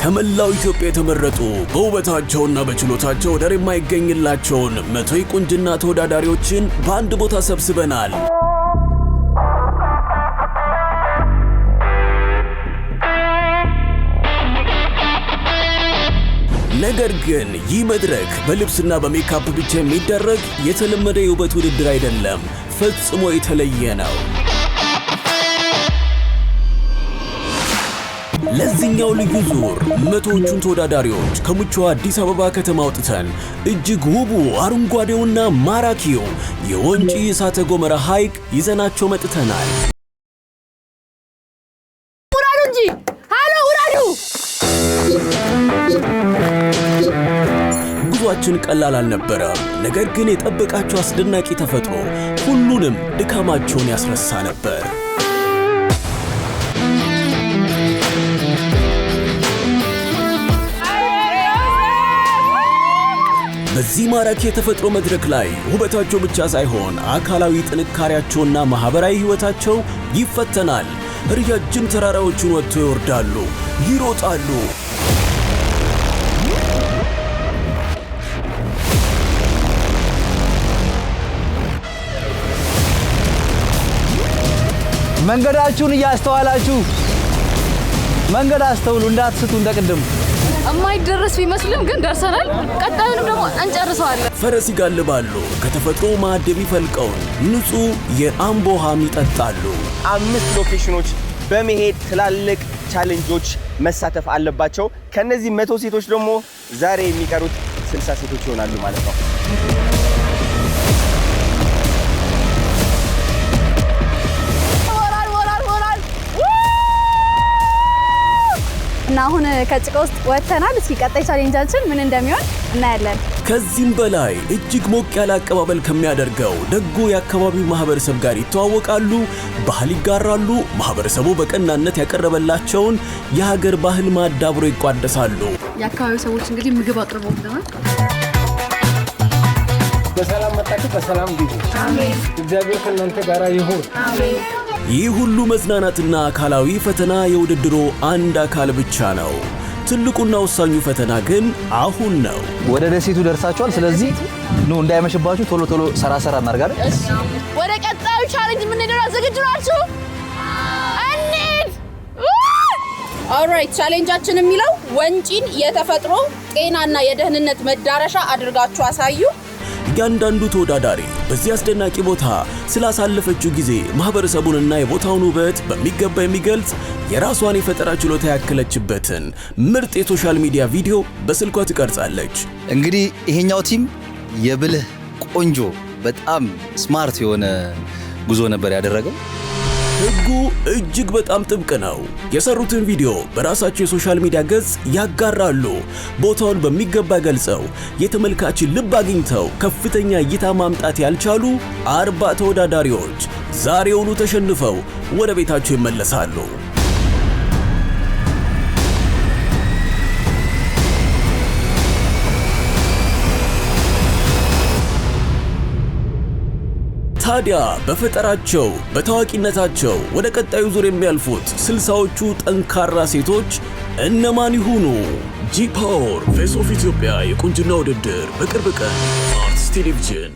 ከመላው ኢትዮጵያ የተመረጡ በውበታቸውና በችሎታቸው ወደር የማይገኝላቸውን 100 የቁንጅና ተወዳዳሪዎችን በአንድ ቦታ ሰብስበናል። ነገር ግን ይህ መድረክ በልብስና በሜካፕ ብቻ የሚደረግ የተለመደ የውበት ውድድር አይደለም፣ ፈጽሞ የተለየ ነው። ለዚህኛው ልዩ ዙር 100ዎቹን ተወዳዳሪዎች ከምቹ አዲስ አበባ ከተማ አውጥተን እጅግ ውቡ አረንጓዴውና ማራኪው የወንጪ እሳተ ገሞራ ሐይቅ ይዘናቸው መጥተናል። ውረዱ እንጂ! ሃሎ ውረዱ! ጉዟችን ቀላል አልነበረም። ነገር ግን የጠበቃቸው አስደናቂ ተፈጥሮ ሁሉንም ድካማቸውን ያስረሳ ነበር። በዚህ ማራኪ የተፈጥሮ መድረክ ላይ ውበታቸው ብቻ ሳይሆን አካላዊ ጥንካሬያቸውና ማህበራዊ ህይወታቸው ይፈተናል። ረጃጅም ተራራዎችን ወጥተው ይወርዳሉ፣ ይሮጣሉ። መንገዳችሁን እያስተዋላችሁ መንገድ አስተውሉ፣ እንዳትስቱ እንደቀደም የማይደረስ ቢመስልም ግን ደርሰናል። ቀጣዩንም ደግሞ እንጨርሰዋለን። ፈረስ ይጋልባሉ፣ ከተፈጥሮ ማዕድ የሚፈልቀውን ንጹህ የአምቦ ውሃም ይጠጣሉ። 5 ሎኬሽኖች በመሄድ ትላልቅ ቻሌንጆች መሳተፍ አለባቸው። ከነዚህ 100 ሴቶች ደግሞ ዛሬ የሚቀሩት 60 ሴቶች ይሆናሉ ማለት ነው። እና አሁን ከጭቃ ውስጥ ወጥተናል። እስኪ ቀጣይ ቻሌንጃችን ምን እንደሚሆን እናያለን። ከዚህም በላይ እጅግ ሞቅ ያለ አቀባበል ከሚያደርገው ደጎ የአካባቢው ማህበረሰብ ጋር ይተዋወቃሉ፣ ባህል ይጋራሉ። ማህበረሰቡ በቀናነት ያቀረበላቸውን የሀገር ባህል ማዕድ አብሮ ይቋደሳሉ። የአካባቢው ሰዎች እንግዲህ ምግብ አቅርበውልናል። በሰላም መጣችሁ፣ በሰላም ግቡ። አሜን። እግዚአብሔር ከእናንተ ጋር ይሁን። አሜን። ይህ ሁሉ መዝናናትና አካላዊ ፈተና የውድድሩ አንድ አካል ብቻ ነው። ትልቁና ወሳኙ ፈተና ግን አሁን ነው። ወደ ደሴቱ ደርሳችኋል። ስለዚህ ኑ እንዳይመሽባችሁ ቶሎ ቶሎ ሰራ እናርጋለን። እሺ፣ ወደ ቀጣዩ ቻሌንጅ የምንሄደው ዝግጁ ናችሁ? እንሂድ። ኦልራይት፣ ቻሌንጃችን የሚለው ወንጪን የተፈጥሮ ጤናና የደህንነት መዳረሻ አድርጋችሁ አሳዩ። እያንዳንዱ ተወዳዳሪ በዚህ አስደናቂ ቦታ ስላሳለፈችው ጊዜ ማህበረሰቡንና የቦታውን ውበት በሚገባ የሚገልጽ የራሷን የፈጠራ ችሎታ ያከለችበትን ምርጥ የሶሻል ሚዲያ ቪዲዮ በስልኳ ትቀርጻለች። እንግዲህ ይሄኛው ቲም የብልህ ቆንጆ በጣም ስማርት የሆነ ጉዞ ነበር ያደረገው። ህጉ እጅግ በጣም ጥብቅ ነው። የሰሩትን ቪዲዮ በራሳቸው የሶሻል ሚዲያ ገጽ ያጋራሉ። ቦታውን በሚገባ ገልጸው የተመልካችን ልብ አግኝተው ከፍተኛ እይታ ማምጣት ያልቻሉ 40 ተወዳዳሪዎች ዛሬውኑ ተሸንፈው ወደ ቤታቸው ይመለሳሉ። ታዲያ በፈጠራቸው በታዋቂነታቸው ወደ ቀጣዩ ዙር የሚያልፉት 60ዎቹ ጠንካራ ሴቶች እነማን ይሁኑ? ጂ-ፓወር ፌስ ኦፍ ኢትዮጵያ የቁንጅና ውድድር በቅርብ ቀን አርትስ ቴሌቪዥን